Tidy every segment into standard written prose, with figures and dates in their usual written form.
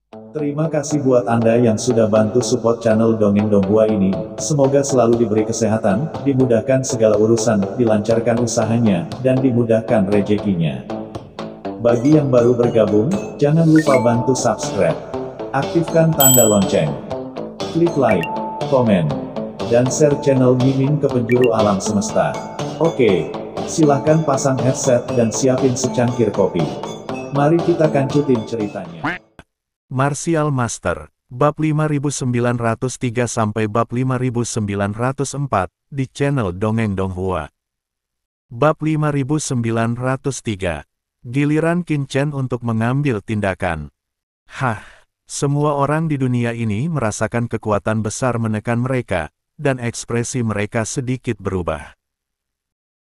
Terima kasih buat Anda yang sudah bantu support channel Dongeng Donghua ini. Semoga selalu diberi kesehatan, dimudahkan segala urusan, dilancarkan usahanya, dan dimudahkan rezekinya. Bagi yang baru bergabung, jangan lupa bantu subscribe. Aktifkan tanda lonceng. Klik like, komen, dan share channel Mimin ke penjuru alam semesta. Oke, silahkan pasang headset dan siapin secangkir kopi. Mari kita kancutin ceritanya. Martial Master, bab 5903 sampai bab 5904 di channel Dongeng Donghua. Bab 5903. Giliran Qin Chen untuk mengambil tindakan. Semua orang di dunia ini merasakan kekuatan besar menekan mereka, dan ekspresi mereka sedikit berubah.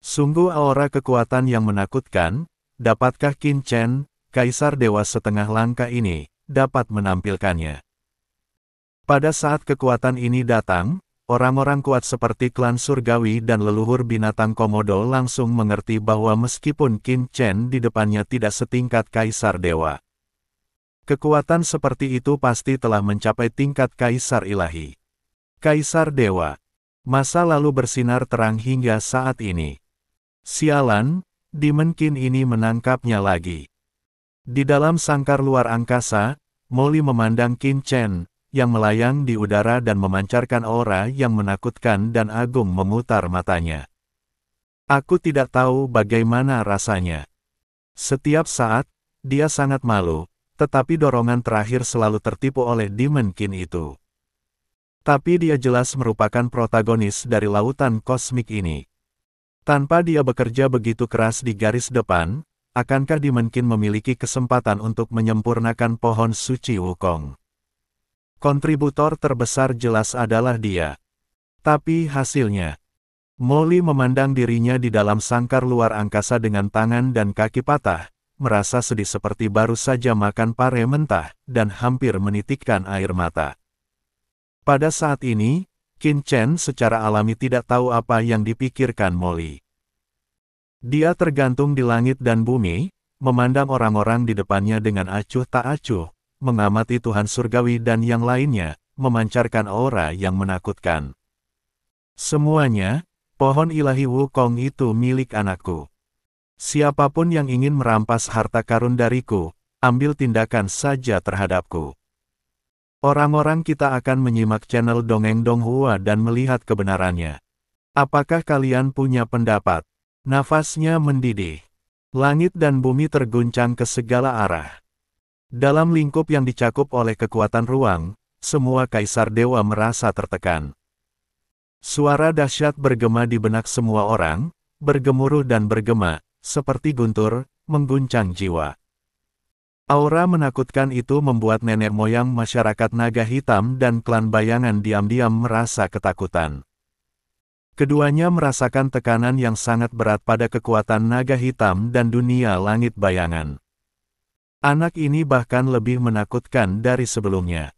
Sungguh aura kekuatan yang menakutkan. Dapatkah Qin Chen, Kaisar Dewa Setengah Langkah ini, dapat menampilkannya? Pada saat kekuatan ini datang, orang-orang kuat seperti klan surgawi dan leluhur binatang komodo langsung mengerti bahwa meskipun Qin Chen di depannya tidak setingkat Kaisar Dewa, kekuatan seperti itu pasti telah mencapai tingkat Kaisar Ilahi. Kaisar Dewa, masa lalu bersinar terang hingga saat ini. Sialan, Demon Qin ini menangkapnya lagi. Di dalam sangkar luar angkasa, Molly memandang Qin Chen, yang melayang di udara dan memancarkan aura yang menakutkan dan agung memutar matanya. Aku tidak tahu bagaimana rasanya. Setiap saat, dia sangat malu, tetapi dorongan terakhir selalu tertipu oleh Demon Qin itu. Tapi dia jelas merupakan protagonis dari lautan kosmik ini. Tanpa dia bekerja begitu keras di garis depan, akankah Demon Qin memiliki kesempatan untuk menyempurnakan pohon suci Wukong? Kontributor terbesar jelas adalah dia. Tapi hasilnya, Molly memandang dirinya di dalam sangkar luar angkasa dengan tangan dan kaki patah, merasa sedih seperti baru saja makan pare mentah, dan hampir menitikkan air mata. Pada saat ini, Qin Chen secara alami tidak tahu apa yang dipikirkan Molly. Dia tergantung di langit dan bumi, memandang orang-orang di depannya dengan acuh tak acuh, mengamati Tuhan Surgawi dan yang lainnya, memancarkan aura yang menakutkan. Semuanya, pohon ilahi Wukong itu milik anakku. Siapapun yang ingin merampas harta karun dariku, ambil tindakan saja terhadapku. Orang-orang kita akan menyimak channel Dongeng Donghua dan melihat kebenarannya. Apakah kalian punya pendapat? Nafasnya mendidih. Langit dan bumi terguncang ke segala arah. Dalam lingkup yang dicakup oleh kekuatan ruang, semua kaisar dewa merasa tertekan. Suara dahsyat bergema di benak semua orang, bergemuruh dan bergema, seperti guntur, mengguncang jiwa. Aura menakutkan itu membuat nenek moyang masyarakat naga hitam dan klan bayangan diam-diam merasa ketakutan. Keduanya merasakan tekanan yang sangat berat pada kekuatan naga hitam dan dunia langit bayangan. Anak ini bahkan lebih menakutkan dari sebelumnya.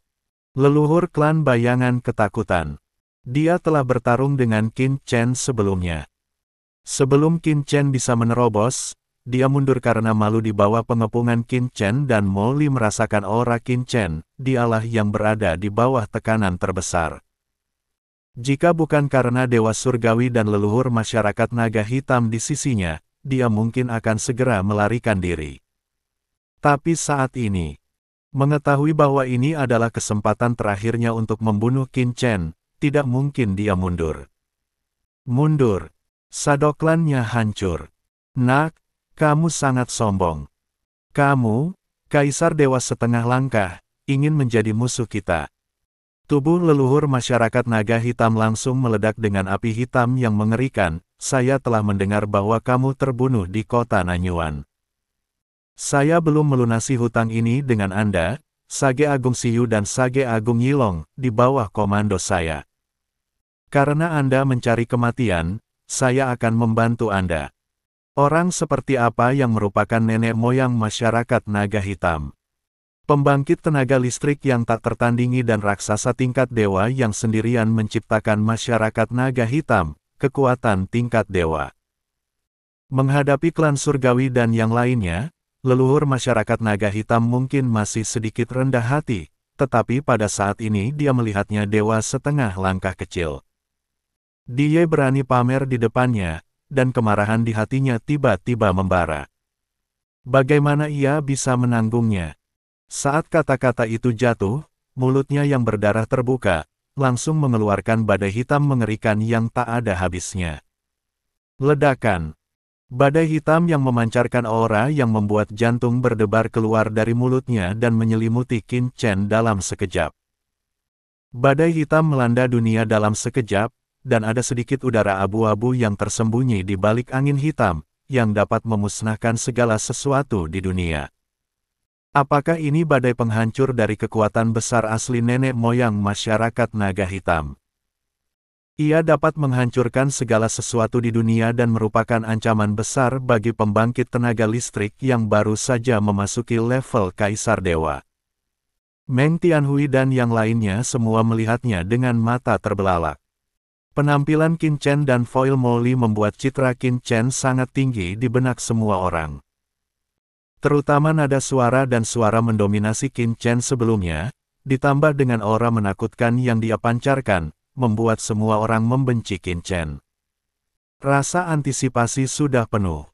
Leluhur klan bayangan ketakutan. Dia telah bertarung dengan Qin Chen sebelumnya. Sebelum Qin Chen bisa menerobos, dia mundur karena malu di bawah pengepungan Qin Chen dan Molly merasakan aura Qin Chen, dialah yang berada di bawah tekanan terbesar. Jika bukan karena Dewa Surgawi dan leluhur masyarakat naga hitam di sisinya, dia mungkin akan segera melarikan diri. Tapi saat ini, mengetahui bahwa ini adalah kesempatan terakhirnya untuk membunuh Qin Chen, tidak mungkin dia mundur. Mundur. Sadoklannya hancur. Nak, kamu sangat sombong. Kamu, Kaisar Dewa Setengah Langkah, ingin menjadi musuh kita. Tubuh leluhur masyarakat naga hitam langsung meledak dengan api hitam yang mengerikan. Saya telah mendengar bahwa kamu terbunuh di kota Nanyuan. Saya belum melunasi hutang ini dengan Anda, Sage Agung Siyu dan Sage Agung Yilong, di bawah komando saya. Karena Anda mencari kematian, saya akan membantu Anda. Orang seperti apa yang merupakan nenek moyang masyarakat naga hitam? Pembangkit tenaga listrik yang tak tertandingi dan raksasa tingkat dewa yang sendirian menciptakan masyarakat naga hitam, kekuatan tingkat dewa. Menghadapi klan surgawi dan yang lainnya, leluhur masyarakat naga hitam mungkin masih sedikit rendah hati, tetapi pada saat ini dia melihatnya dewa setengah langkah kecil. Dia berani pamer di depannya, dan kemarahan di hatinya tiba-tiba membara. Bagaimana ia bisa menanggungnya? Saat kata-kata itu jatuh, mulutnya yang berdarah terbuka, langsung mengeluarkan badai hitam mengerikan yang tak ada habisnya. Ledakan. Badai hitam yang memancarkan aura yang membuat jantung berdebar keluar dari mulutnya dan menyelimuti Qin Chen dalam sekejap. Badai hitam melanda dunia dalam sekejap, dan ada sedikit udara abu-abu yang tersembunyi di balik angin hitam, yang dapat memusnahkan segala sesuatu di dunia. Apakah ini badai penghancur dari kekuatan besar asli nenek moyang masyarakat naga hitam? Ia dapat menghancurkan segala sesuatu di dunia dan merupakan ancaman besar bagi pembangkit tenaga listrik yang baru saja memasuki level Kaisar Dewa. Meng Tianhui dan yang lainnya semua melihatnya dengan mata terbelalak. Penampilan Qin Chen dan foil Molly membuat citra Qin Chen sangat tinggi di benak semua orang. Terutama nada suara dan suara mendominasi Qin Chen sebelumnya, ditambah dengan aura menakutkan yang dia pancarkan, membuat semua orang membenci Qin Chen. Rasa antisipasi sudah penuh.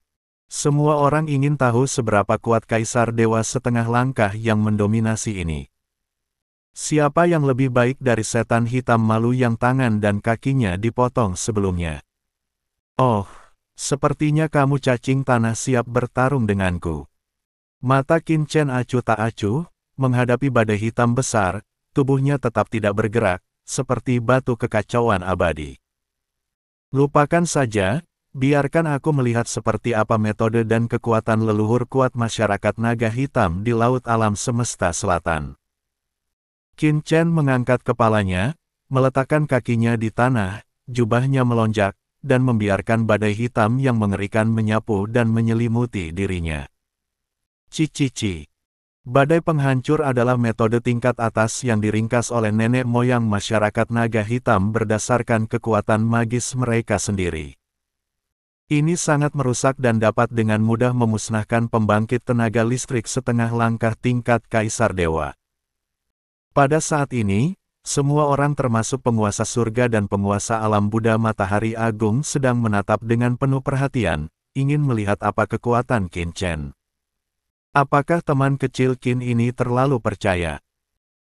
Semua orang ingin tahu seberapa kuat Kaisar Dewa setengah langkah yang mendominasi ini. Siapa yang lebih baik dari setan hitam malu yang tangan dan kakinya dipotong sebelumnya? Oh, sepertinya kamu cacing tanah siap bertarung denganku. Mata Qin Chen acuh tak acuh, menghadapi badai hitam besar, tubuhnya tetap tidak bergerak, seperti batu kekacauan abadi. Lupakan saja, biarkan aku melihat seperti apa metode dan kekuatan leluhur kuat masyarakat naga hitam di laut alam semesta selatan. Qin Chen mengangkat kepalanya, meletakkan kakinya di tanah, jubahnya melonjak, dan membiarkan badai hitam yang mengerikan menyapu dan menyelimuti dirinya. Cici. Badai penghancur adalah metode tingkat atas yang diringkas oleh nenek moyang masyarakat naga hitam berdasarkan kekuatan magis mereka sendiri. Ini sangat merusak dan dapat dengan mudah memusnahkan pembangkit tenaga listrik setengah langkah tingkat Kaisar Dewa. Pada saat ini, semua orang termasuk penguasa surga dan penguasa alam Buddha Matahari Agung sedang menatap dengan penuh perhatian, ingin melihat apa kekuatan Qin Chen. Apakah teman kecil Qin ini terlalu percaya?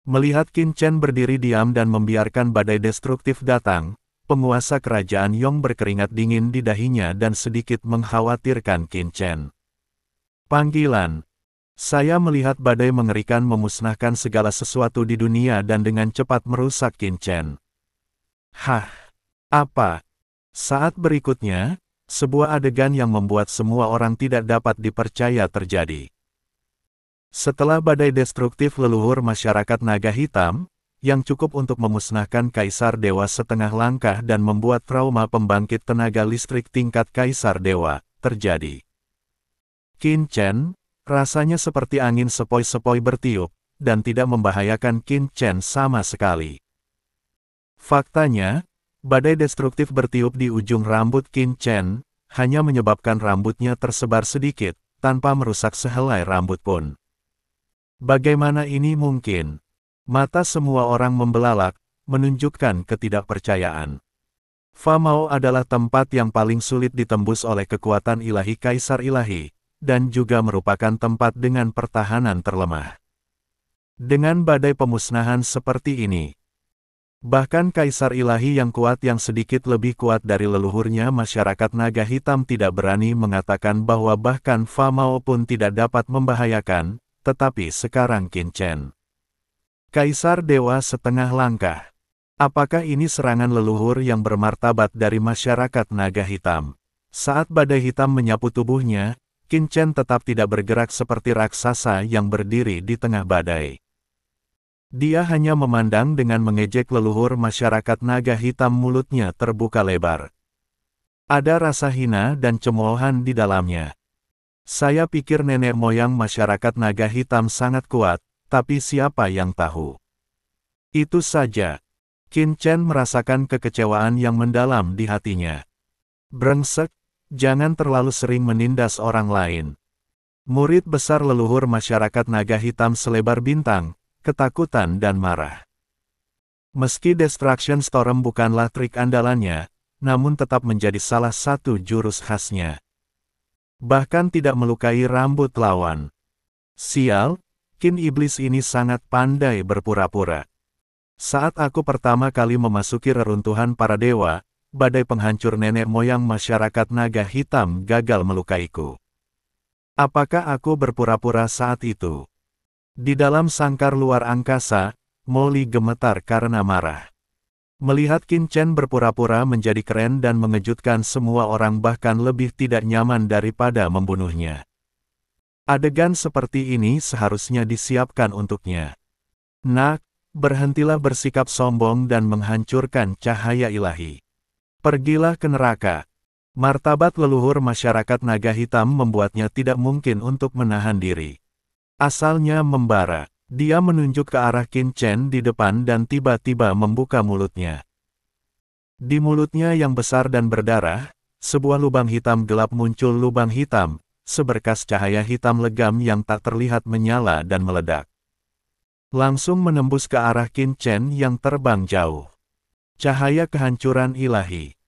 Melihat Qin Chen berdiri diam dan membiarkan badai destruktif datang, penguasa kerajaan Yong berkeringat dingin di dahinya dan sedikit mengkhawatirkan Qin Chen. Panggilan. Saya melihat badai mengerikan memusnahkan segala sesuatu di dunia dan dengan cepat merusak Qin Chen. Hah? Apa? Saat berikutnya, sebuah adegan yang membuat semua orang tidak dapat dipercaya terjadi. Setelah badai destruktif leluhur masyarakat naga hitam, yang cukup untuk memusnahkan Kaisar Dewa setengah langkah dan membuat trauma pembangkit tenaga listrik tingkat Kaisar Dewa, terjadi. Qin Chen, rasanya seperti angin sepoi-sepoi bertiup, dan tidak membahayakan Qin Chen sama sekali. Faktanya, badai destruktif bertiup di ujung rambut Qin Chen, hanya menyebabkan rambutnya tersebar sedikit, tanpa merusak sehelai rambut pun. Bagaimana ini mungkin? Mata semua orang membelalak, menunjukkan ketidakpercayaan. Famao adalah tempat yang paling sulit ditembus oleh kekuatan ilahi Kaisar Ilahi, dan juga merupakan tempat dengan pertahanan terlemah. Dengan badai pemusnahan seperti ini, bahkan Kaisar Ilahi yang kuat yang sedikit lebih kuat dari leluhurnya masyarakat naga hitam tidak berani mengatakan bahwa bahkan Famao pun tidak dapat membahayakan, tetapi sekarang Qin Chen. Kaisar Dewa setengah langkah. Apakah ini serangan leluhur yang bermartabat dari masyarakat naga hitam? Saat badai hitam menyapu tubuhnya, Qin Chen tetap tidak bergerak seperti raksasa yang berdiri di tengah badai. Dia hanya memandang dengan mengejek leluhur masyarakat naga hitam, mulutnya terbuka lebar. Ada rasa hina dan cemoohan di dalamnya. Saya pikir nenek moyang masyarakat naga hitam sangat kuat, tapi siapa yang tahu? Itu saja. Qin Chen merasakan kekecewaan yang mendalam di hatinya. Brengsek, jangan terlalu sering menindas orang lain. Murid besar leluhur masyarakat naga hitam selebar bintang, ketakutan dan marah. Meski Destruction Storm bukanlah trik andalannya, namun tetap menjadi salah satu jurus khasnya. Bahkan tidak melukai rambut lawan. Sial, Kin iblis ini sangat pandai berpura-pura. Saat aku pertama kali memasuki reruntuhan para dewa, badai penghancur nenek moyang masyarakat naga hitam gagal melukaiku. Apakah aku berpura-pura saat itu? Di dalam sangkar luar angkasa, Molly gemetar karena marah. Melihat Qin Chen berpura-pura menjadi keren dan mengejutkan semua orang bahkan lebih tidak nyaman daripada membunuhnya. Adegan seperti ini seharusnya disiapkan untuknya. Nak, berhentilah bersikap sombong dan menghancurkan cahaya ilahi. Pergilah ke neraka. Martabat leluhur masyarakat naga hitam membuatnya tidak mungkin untuk menahan diri. Asalnya membara, dia menunjuk ke arah Qin Chen di depan dan tiba-tiba membuka mulutnya. Di mulutnya yang besar dan berdarah, sebuah lubang hitam gelap muncul. Lubang hitam, seberkas cahaya hitam legam yang tak terlihat menyala dan meledak. Langsung menembus ke arah Qin Chen yang terbang jauh. Cahaya kehancuran ilahi.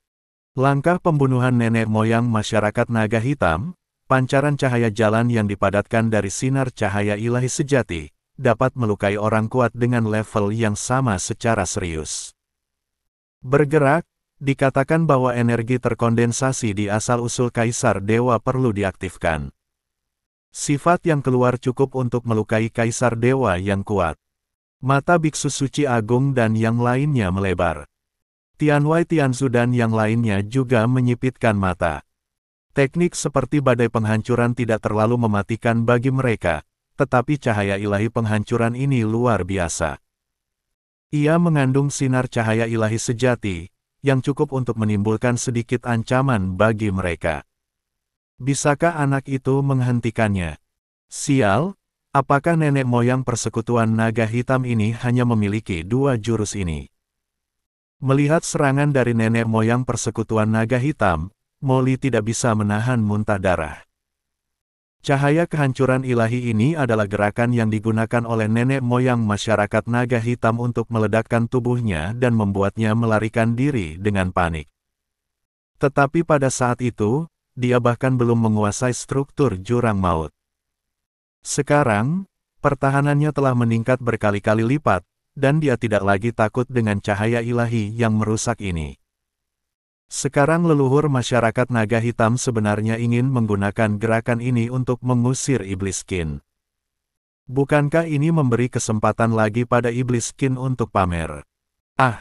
Langkah pembunuhan nenek moyang masyarakat naga hitam, pancaran cahaya jalan yang dipadatkan dari sinar cahaya ilahi sejati, dapat melukai orang kuat dengan level yang sama secara serius. Bergerak, dikatakan bahwa energi terkondensasi di asal-usul Kaisar Dewa perlu diaktifkan. Sifat yang keluar cukup untuk melukai Kaisar Dewa yang kuat. Mata Biksu Suci Agung dan yang lainnya melebar. Tianwei Tianzu dan yang lainnya juga menyipitkan mata. Teknik seperti badai penghancuran tidak terlalu mematikan bagi mereka, tetapi cahaya ilahi penghancuran ini luar biasa. Ia mengandung sinar cahaya ilahi sejati, yang cukup untuk menimbulkan sedikit ancaman bagi mereka. Bisakah anak itu menghentikannya? Sial, apakah nenek moyang persekutuan naga hitam ini hanya memiliki dua jurus ini? Melihat serangan dari nenek moyang persekutuan naga hitam, Molly tidak bisa menahan muntah darah. Cahaya kehancuran ilahi ini adalah gerakan yang digunakan oleh nenek moyang masyarakat naga hitam untuk meledakkan tubuhnya dan membuatnya melarikan diri dengan panik. Tetapi pada saat itu, dia bahkan belum menguasai struktur jurang maut. Sekarang, pertahanannya telah meningkat berkali-kali lipat, dan dia tidak lagi takut dengan cahaya ilahi yang merusak ini. Sekarang leluhur masyarakat naga hitam sebenarnya ingin menggunakan gerakan ini untuk mengusir iblis Qin. Bukankah ini memberi kesempatan lagi pada iblis Qin untuk pamer? Ah!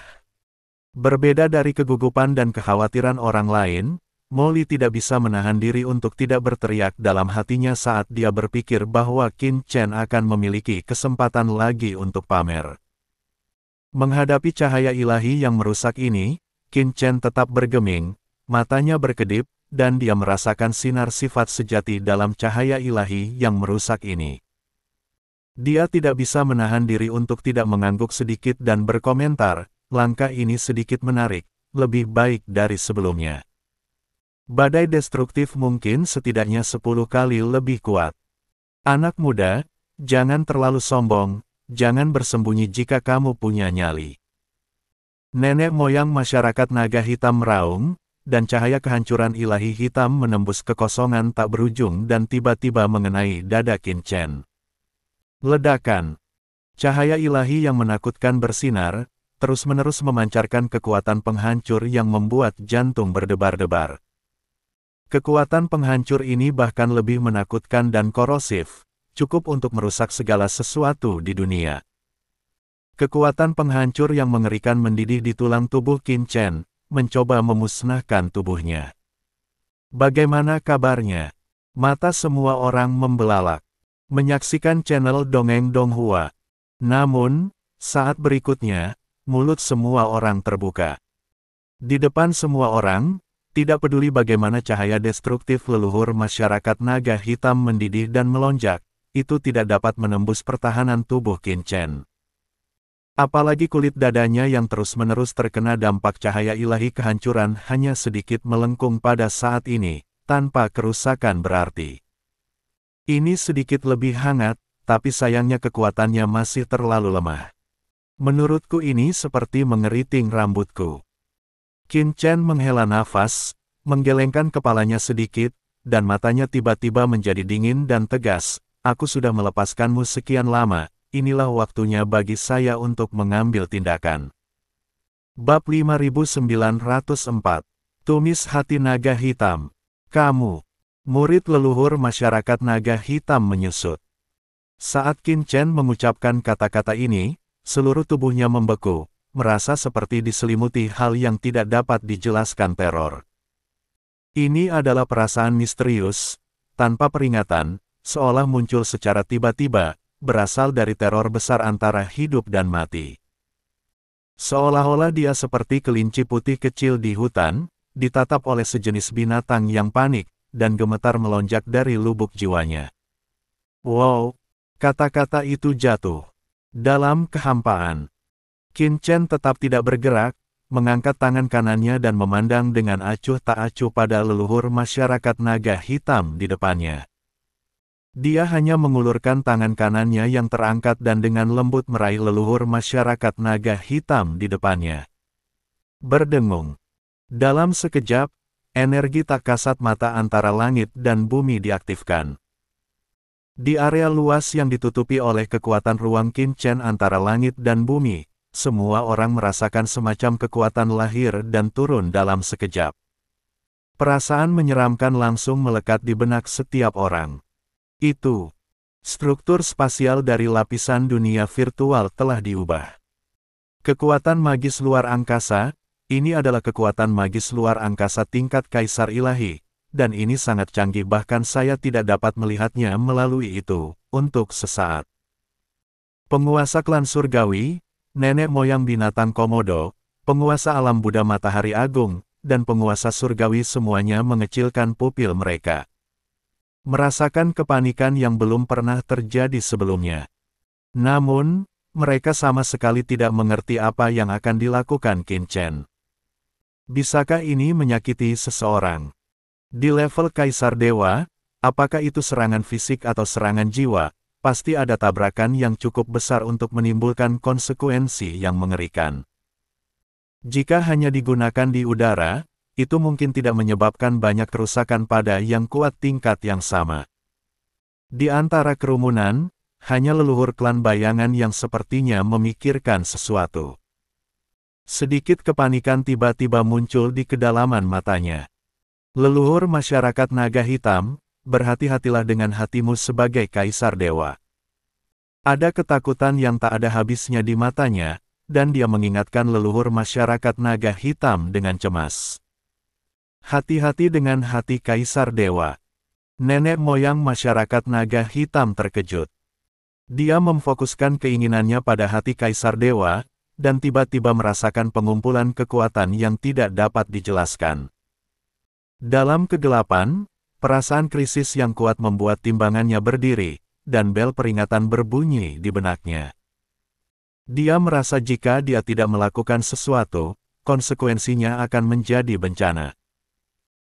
Berbeda dari kegugupan dan kekhawatiran orang lain, Molly tidak bisa menahan diri untuk tidak berteriak dalam hatinya saat dia berpikir bahwa Qin Chen akan memiliki kesempatan lagi untuk pamer. Menghadapi cahaya ilahi yang merusak ini, Qin Chen tetap bergeming, matanya berkedip, dan dia merasakan sinar sifat sejati dalam cahaya ilahi yang merusak ini. Dia tidak bisa menahan diri untuk tidak mengangguk sedikit dan berkomentar, langkah ini sedikit menarik, lebih baik dari sebelumnya. Badai destruktif mungkin setidaknya 10 kali lebih kuat. Anak muda, jangan terlalu sombong. Jangan bersembunyi jika kamu punya nyali. Nenek moyang masyarakat naga hitam meraung, dan cahaya kehancuran ilahi hitam menembus kekosongan tak berujung dan tiba-tiba mengenai dada Qin Chen. Ledakan. Cahaya ilahi yang menakutkan bersinar, terus-menerus memancarkan kekuatan penghancur yang membuat jantung berdebar-debar. Kekuatan penghancur ini bahkan lebih menakutkan dan korosif, cukup untuk merusak segala sesuatu di dunia. Kekuatan penghancur yang mengerikan mendidih di tulang tubuh Qin Chen, mencoba memusnahkan tubuhnya. Bagaimana kabarnya? Mata semua orang membelalak. Menyaksikan channel Dongeng Donghua. Namun, saat berikutnya, mulut semua orang terbuka. Di depan semua orang, tidak peduli bagaimana cahaya destruktif leluhur masyarakat naga hitam mendidih dan melonjak, itu tidak dapat menembus pertahanan tubuh Qin Chen. Apalagi kulit dadanya yang terus-menerus terkena dampak cahaya ilahi kehancuran hanya sedikit melengkung pada saat ini, tanpa kerusakan berarti. Ini sedikit lebih hangat, tapi sayangnya kekuatannya masih terlalu lemah. Menurutku ini seperti mengeriting rambutku. Qin Chen menghela nafas, menggelengkan kepalanya sedikit, dan matanya tiba-tiba menjadi dingin dan tegas. Aku sudah melepaskanmu sekian lama, inilah waktunya bagi saya untuk mengambil tindakan. Bab 5904. Tumis Hati Naga Hitam. Kamu, murid leluhur masyarakat naga hitam menyusut. Saat Qin Chen mengucapkan kata-kata ini, seluruh tubuhnya membeku, merasa seperti diselimuti hal yang tidak dapat dijelaskan teror. Ini adalah perasaan misterius, tanpa peringatan, seolah muncul secara tiba-tiba, berasal dari teror besar antara hidup dan mati. Seolah-olah dia seperti kelinci putih kecil di hutan, ditatap oleh sejenis binatang yang panik, dan gemetar melonjak dari lubuk jiwanya. Wow! Kata-kata itu jatuh dalam kehampaan. Qin Chen tetap tidak bergerak, mengangkat tangan kanannya dan memandang dengan acuh tak acuh pada leluhur masyarakat naga hitam di depannya. Dia hanya mengulurkan tangan kanannya yang terangkat dan dengan lembut meraih leluhur masyarakat naga hitam di depannya. Berdengung. Dalam sekejap, energi tak kasat mata antara langit dan bumi diaktifkan. Di area luas yang ditutupi oleh kekuatan ruang Qin Chen antara langit dan bumi, semua orang merasakan semacam kekuatan lahir dan turun dalam sekejap. Perasaan menyeramkan langsung melekat di benak setiap orang. Itu, struktur spasial dari lapisan dunia virtual telah diubah. Kekuatan magis luar angkasa, ini adalah kekuatan magis luar angkasa tingkat Kaisar Ilahi, dan ini sangat canggih bahkan saya tidak dapat melihatnya melalui itu, untuk sesaat. Penguasa klan surgawi, nenek moyang binatang Komodo, penguasa alam Buddha Matahari Agung, dan penguasa surgawi semuanya mengecilkan pupil mereka. Merasakan kepanikan yang belum pernah terjadi sebelumnya. Namun, mereka sama sekali tidak mengerti apa yang akan dilakukan Qin Chen. Bisakah ini menyakiti seseorang? Di level Kaisar Dewa, apakah itu serangan fisik atau serangan jiwa? Pasti ada tabrakan yang cukup besar untuk menimbulkan konsekuensi yang mengerikan. Jika hanya digunakan di udara, itu mungkin tidak menyebabkan banyak kerusakan pada yang kuat tingkat yang sama. Di antara kerumunan, hanya leluhur klan bayangan yang sepertinya memikirkan sesuatu. Sedikit kepanikan tiba-tiba muncul di kedalaman matanya. Leluhur masyarakat naga hitam, berhati-hatilah dengan hatimu sebagai Kaisar Dewa. Ada ketakutan yang tak ada habisnya di matanya, dan dia mengingatkan leluhur masyarakat naga hitam dengan cemas. Hati-hati dengan hati Kaisar Dewa. Nenek moyang masyarakat naga hitam terkejut. Dia memfokuskan keinginannya pada hati Kaisar Dewa, dan tiba-tiba merasakan pengumpulan kekuatan yang tidak dapat dijelaskan. Dalam kegelapan, perasaan krisis yang kuat membuat timbangannya berdiri, dan bel peringatan berbunyi di benaknya. Dia merasa jika dia tidak melakukan sesuatu, konsekuensinya akan menjadi bencana.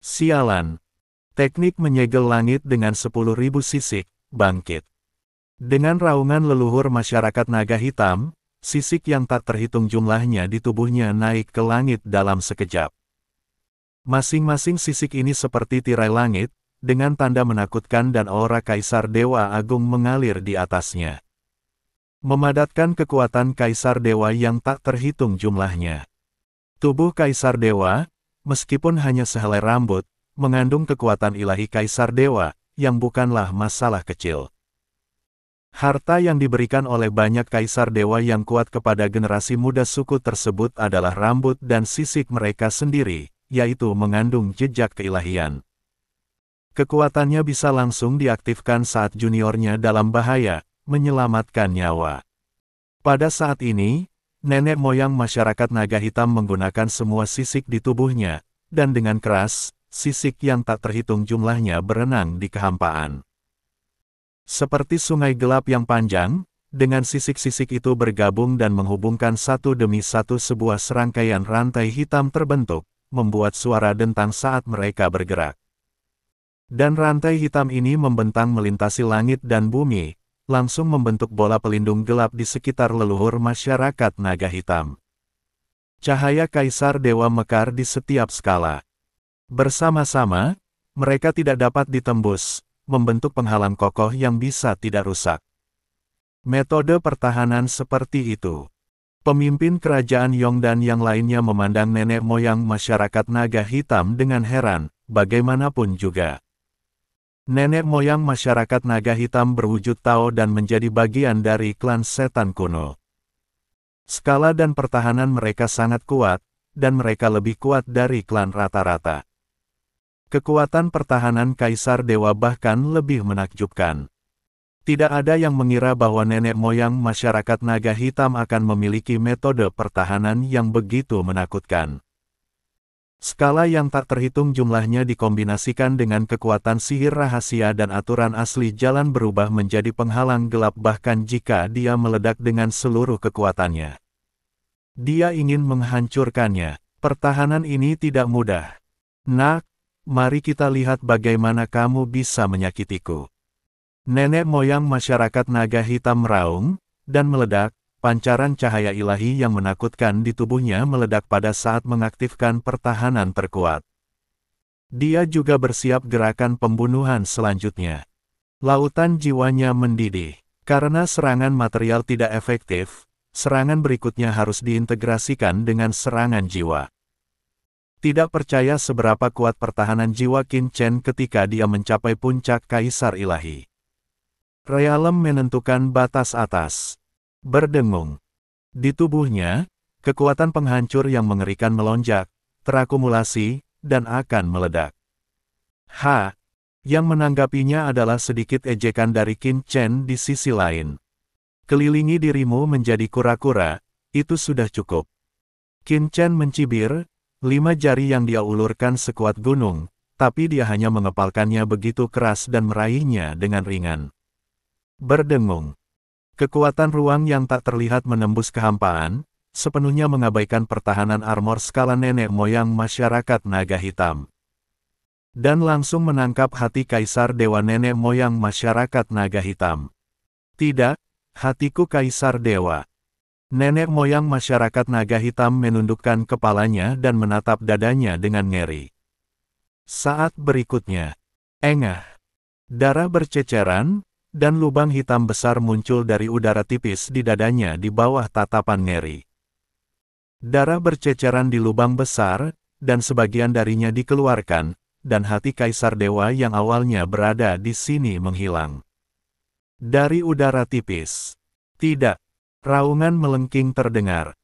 Sialan! Teknik menyegel langit dengan 10.000 sisik, bangkit. Dengan raungan leluhur masyarakat naga hitam, sisik yang tak terhitung jumlahnya di tubuhnya naik ke langit dalam sekejap. Masing-masing sisik ini seperti tirai langit, dengan tanda menakutkan dan aura Kaisar Dewa Agung mengalir di atasnya. Memadatkan kekuatan Kaisar Dewa yang tak terhitung jumlahnya. Tubuh Kaisar Dewa, meskipun hanya sehelai rambut, mengandung kekuatan ilahi Kaisar Dewa, yang bukanlah masalah kecil. Harta yang diberikan oleh banyak Kaisar Dewa yang kuat kepada generasi muda suku tersebut adalah rambut dan sisik mereka sendiri, yaitu mengandung jejak keilahian. Kekuatannya bisa langsung diaktifkan saat juniornya dalam bahaya, menyelamatkan nyawa. Pada saat ini, nenek moyang masyarakat naga hitam menggunakan semua sisik di tubuhnya, dan dengan keras, sisik yang tak terhitung jumlahnya berenang di kehampaan. Seperti sungai gelap yang panjang, dengan sisik-sisik itu bergabung dan menghubungkan satu demi satu sebuah serangkaian rantai hitam terbentuk, membuat suara dentang saat mereka bergerak. Dan rantai hitam ini membentang melintasi langit dan bumi, langsung membentuk bola pelindung gelap di sekitar leluhur masyarakat naga hitam. Cahaya Kaisar Dewa mekar di setiap skala. Bersama-sama, mereka tidak dapat ditembus, membentuk penghalang kokoh yang bisa tidak rusak. Metode pertahanan seperti itu. Pemimpin kerajaan Yong dan yang lainnya memandang nenek moyang masyarakat naga hitam dengan heran, bagaimanapun juga. Nenek moyang masyarakat naga hitam berwujud Tao dan menjadi bagian dari klan setan kuno. Skala dan pertahanan mereka sangat kuat, dan mereka lebih kuat dari klan rata-rata. Kekuatan pertahanan Kaisar Dewa bahkan lebih menakjubkan. Tidak ada yang mengira bahwa nenek moyang masyarakat naga hitam akan memiliki metode pertahanan yang begitu menakutkan. Skala yang tak terhitung jumlahnya dikombinasikan dengan kekuatan sihir rahasia dan aturan asli jalan berubah menjadi penghalang gelap bahkan jika dia meledak dengan seluruh kekuatannya. Dia ingin menghancurkannya. Pertahanan ini tidak mudah. Nak, mari kita lihat bagaimana kamu bisa menyakitiku. Nenek moyang masyarakat naga hitam meraung, dan meledak. Pancaran cahaya ilahi yang menakutkan di tubuhnya meledak pada saat mengaktifkan pertahanan terkuat. Dia juga bersiap gerakan pembunuhan selanjutnya. Lautan jiwanya mendidih. Karena serangan material tidak efektif, serangan berikutnya harus diintegrasikan dengan serangan jiwa. Tidak percaya seberapa kuat pertahanan jiwa Qin Chen ketika dia mencapai puncak Kaisar Ilahi. Realem menentukan batas atas. Berdengung. Di tubuhnya, kekuatan penghancur yang mengerikan melonjak, terakumulasi, dan akan meledak. Yang menanggapinya adalah sedikit ejekan dari Qin Chen di sisi lain. Kelilingi dirimu menjadi kura-kura, itu sudah cukup. Qin Chen mencibir, 5 jari yang dia ulurkan sekuat gunung, tapi dia hanya mengepalkannya begitu keras dan meraihnya dengan ringan. Berdengung. Kekuatan ruang yang tak terlihat menembus kehampaan, sepenuhnya mengabaikan pertahanan armor skala nenek moyang masyarakat naga hitam. Dan langsung menangkap hati Kaisar Dewa nenek moyang masyarakat naga hitam. Tidak, hatiku Kaisar Dewa. Nenek moyang masyarakat naga hitam menundukkan kepalanya dan menatap dadanya dengan ngeri. Saat berikutnya, engah. Darah berceceran, dan lubang hitam besar muncul dari udara tipis di dadanya di bawah tatapan ngeri. Darah berceceran di lubang besar, dan sebagian darinya dikeluarkan, dan hati Kaisar Dewa yang awalnya berada di sini menghilang. Dari udara tipis. Tidak. Raungan melengking terdengar.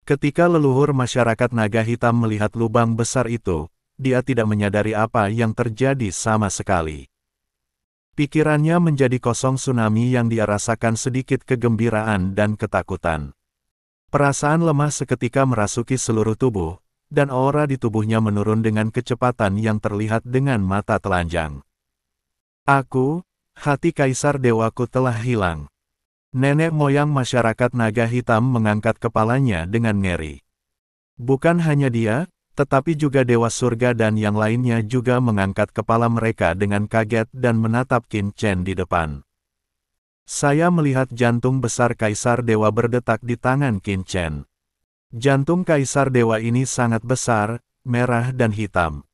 Ketika leluhur masyarakat naga hitam melihat lubang besar itu, dia tidak menyadari apa yang terjadi sama sekali. Pikirannya menjadi kosong tsunami yang dia rasakan sedikit kegembiraan dan ketakutan. Perasaan lemah seketika merasuki seluruh tubuh, dan aura di tubuhnya menurun dengan kecepatan yang terlihat dengan mata telanjang. Hati Kaisar Dewaku telah hilang. Nenek moyang masyarakat naga hitam mengangkat kepalanya dengan ngeri. Bukan hanya dia, tetapi juga Dewa Surga dan yang lainnya juga mengangkat kepala mereka dengan kaget dan menatap Qin Chen di depan. Saya melihat jantung besar Kaisar Dewa berdetak di tangan Qin Chen. Jantung Kaisar Dewa ini sangat besar, merah dan hitam.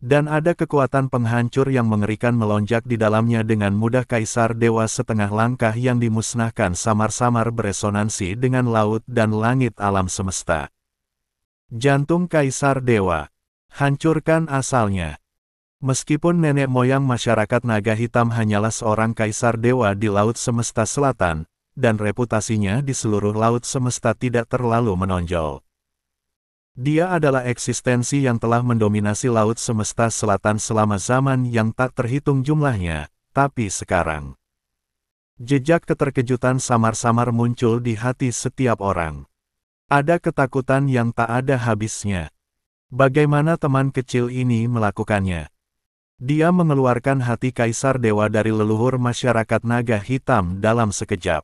Dan ada kekuatan penghancur yang mengerikan melonjak di dalamnya dengan mudah. Kaisar Dewa setengah langkah yang dimusnahkan samar-samar beresonansi dengan laut dan langit alam semesta. Jantung Kaisar Dewa. Hancurkan asalnya. Meskipun nenek moyang masyarakat naga hitam hanyalah seorang Kaisar Dewa di Laut Semesta Selatan, dan reputasinya di seluruh Laut Semesta tidak terlalu menonjol. Dia adalah eksistensi yang telah mendominasi Laut Semesta Selatan selama zaman yang tak terhitung jumlahnya, tapi sekarang. Jejak keterkejutan samar-samar muncul di hati setiap orang. Ada ketakutan yang tak ada habisnya. Bagaimana teman kecil ini melakukannya? Dia mengeluarkan hati Kaisar Dewa dari leluhur masyarakat naga hitam dalam sekejap.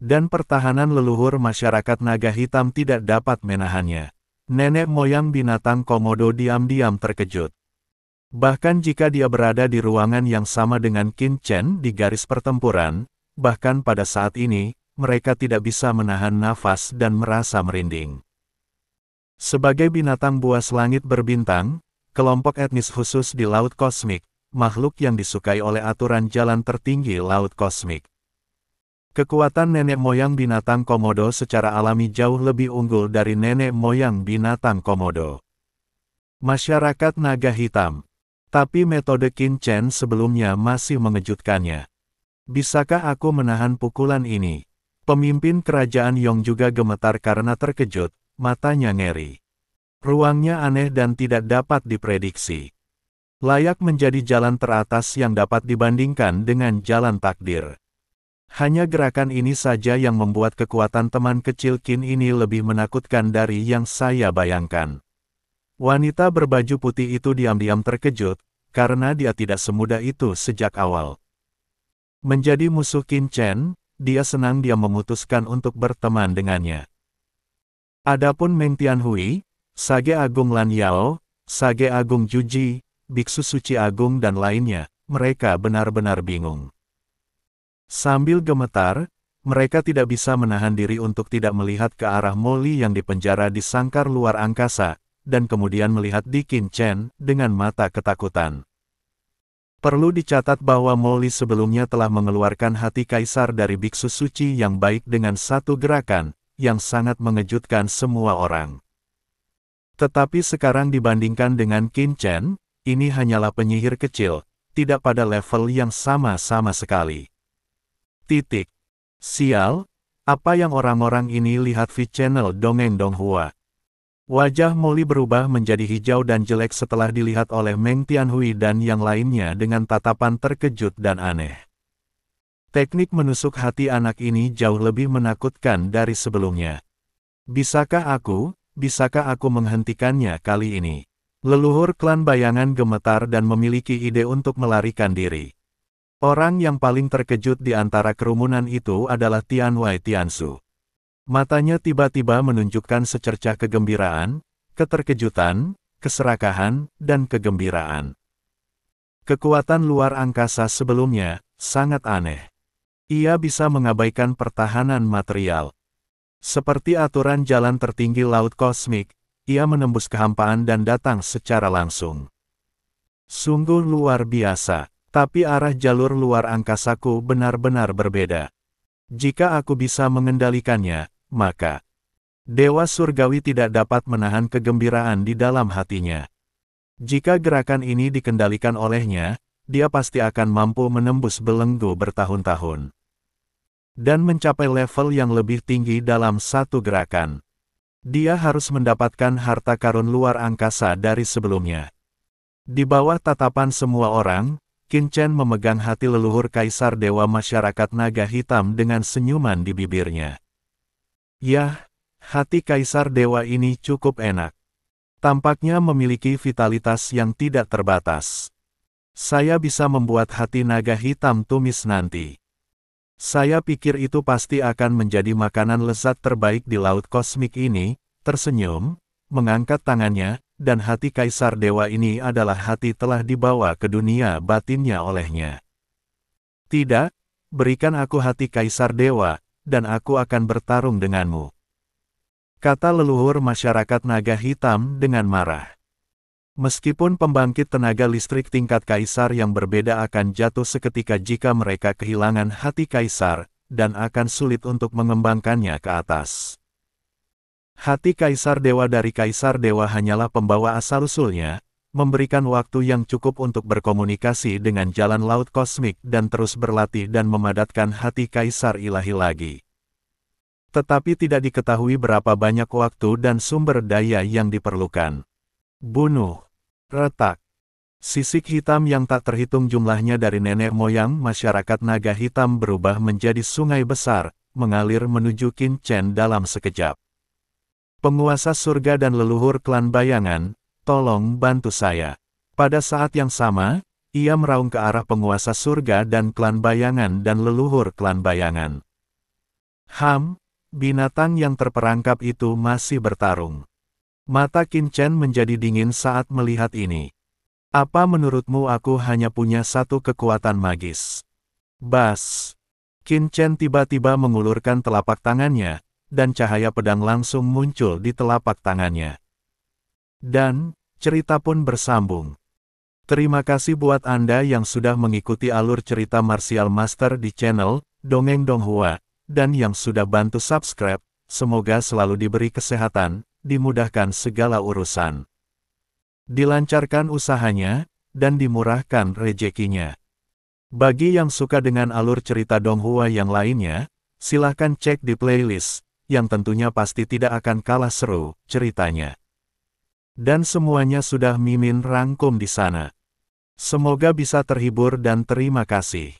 Dan pertahanan leluhur masyarakat naga hitam tidak dapat menahannya. Nenek moyang binatang Komodo diam-diam terkejut. Bahkan jika dia berada di ruangan yang sama dengan Qin Chen di garis pertempuran, bahkan pada saat ini, mereka tidak bisa menahan nafas dan merasa merinding. Sebagai binatang buas langit berbintang, kelompok etnis khusus di Laut Kosmik, makhluk yang disukai oleh aturan jalan tertinggi Laut Kosmik. Kekuatan nenek moyang binatang Komodo secara alami jauh lebih unggul dari nenek moyang binatang Komodo. Masyarakat Naga Hitam. Tapi metode Qin Chen sebelumnya masih mengejutkannya. Bisakah aku menahan pukulan ini? Pemimpin kerajaan Yong juga gemetar karena terkejut, matanya ngeri. Ruangnya aneh dan tidak dapat diprediksi. Layak menjadi jalan teratas yang dapat dibandingkan dengan jalan takdir. Hanya gerakan ini saja yang membuat kekuatan teman kecil Qin ini lebih menakutkan dari yang saya bayangkan. Wanita berbaju putih itu diam-diam terkejut, karena dia tidak semudah itu sejak awal. Menjadi musuh Qin Chen, dia memutuskan untuk berteman dengannya. Adapun Meng Tianhui, Sage Agung Lan Yao, Sage Agung Juji, Biksu Suci Agung dan lainnya, mereka benar-benar bingung. Sambil gemetar, mereka tidak bisa menahan diri untuk tidak melihat ke arah Molly yang dipenjara di sangkar luar angkasa, dan kemudian melihat di Qin Chen dengan mata ketakutan. Perlu dicatat bahwa Molly sebelumnya telah mengeluarkan hati kaisar dari biksu suci yang baik dengan satu gerakan, yang sangat mengejutkan semua orang. Tetapi sekarang dibandingkan dengan Qin Chen, ini hanyalah penyihir kecil, tidak pada level yang sama sekali. Sial, apa yang orang-orang ini lihat di channel Dongeng Donghua? Wajah Molly berubah menjadi hijau dan jelek setelah dilihat oleh Meng Tianhui dan yang lainnya dengan tatapan terkejut dan aneh. Teknik menusuk hati anak ini jauh lebih menakutkan dari sebelumnya. Bisakah aku menghentikannya kali ini? Leluhur klan bayangan gemetar dan memiliki ide untuk melarikan diri. Orang yang paling terkejut di antara kerumunan itu adalah Tianwei Tiansu. Matanya tiba-tiba menunjukkan secercah kegembiraan, keterkejutan, keserakahan, dan kegembiraan. Kekuatan luar angkasa sebelumnya sangat aneh. Ia bisa mengabaikan pertahanan material. Seperti aturan jalan tertinggi Laut Kosmik, ia menembus kehampaan dan datang secara langsung. Sungguh luar biasa, tapi arah jalur luar angkasaku benar-benar berbeda. Jika aku bisa mengendalikannya, maka Dewa Surgawi tidak dapat menahan kegembiraan di dalam hatinya. Jika gerakan ini dikendalikan olehnya, dia pasti akan mampu menembus belenggu bertahun-tahun. Dan mencapai level yang lebih tinggi dalam satu gerakan. Dia harus mendapatkan harta karun luar angkasa dari sebelumnya. Di bawah tatapan semua orang, Qin Chen memegang hati leluhur Kaisar Dewa Masyarakat Naga Hitam dengan senyuman di bibirnya. Yah, hati Kaisar Dewa ini cukup enak. Tampaknya memiliki vitalitas yang tidak terbatas. Saya bisa membuat hati naga hitam tumis nanti. Saya pikir itu pasti akan menjadi makanan lezat terbaik di Laut Kosmik ini, tersenyum, mengangkat tangannya, dan hati Kaisar Dewa ini adalah hati telah dibawa ke dunia batinnya olehnya. Tidak, berikan aku hati Kaisar Dewa, dan aku akan bertarung denganmu. Kata leluhur masyarakat naga hitam dengan marah. Meskipun pembangkit tenaga listrik tingkat kaisar yang berbeda akan jatuh seketika jika mereka kehilangan hati kaisar, dan akan sulit untuk mengembangkannya ke atas. Hati Kaisar Dewa dari Kaisar Dewa hanyalah pembawa asal-usulnya, memberikan waktu yang cukup untuk berkomunikasi dengan jalan Laut Kosmik dan terus berlatih dan memadatkan hati Kaisar Ilahi lagi. Tetapi tidak diketahui berapa banyak waktu dan sumber daya yang diperlukan. Bunuh. Retak. Sisik hitam yang tak terhitung jumlahnya dari nenek moyang masyarakat naga hitam berubah menjadi sungai besar, mengalir menuju Qin Chen dalam sekejap. Penguasa surga dan leluhur klan bayangan, tolong bantu saya. Pada saat yang sama, ia meraung ke arah penguasa surga dan klan bayangan dan leluhur klan bayangan. Binatang yang terperangkap itu masih bertarung. Mata Qin Chen menjadi dingin saat melihat ini. Apa menurutmu aku hanya punya satu kekuatan magis? Bas. Qin Chen tiba-tiba mengulurkan telapak tangannya, dan cahaya pedang langsung muncul di telapak tangannya. Dan, cerita pun bersambung. Terima kasih buat Anda yang sudah mengikuti alur cerita Martial Master di channel Dongeng Donghua, dan yang sudah bantu subscribe. Semoga selalu diberi kesehatan, dimudahkan segala urusan, dilancarkan usahanya, dan dimurahkan rezekinya. Bagi yang suka dengan alur cerita Donghua yang lainnya, silahkan cek di playlist, yang tentunya pasti tidak akan kalah seru ceritanya. Dan semuanya sudah Mimin rangkum di sana. Semoga bisa terhibur dan terima kasih.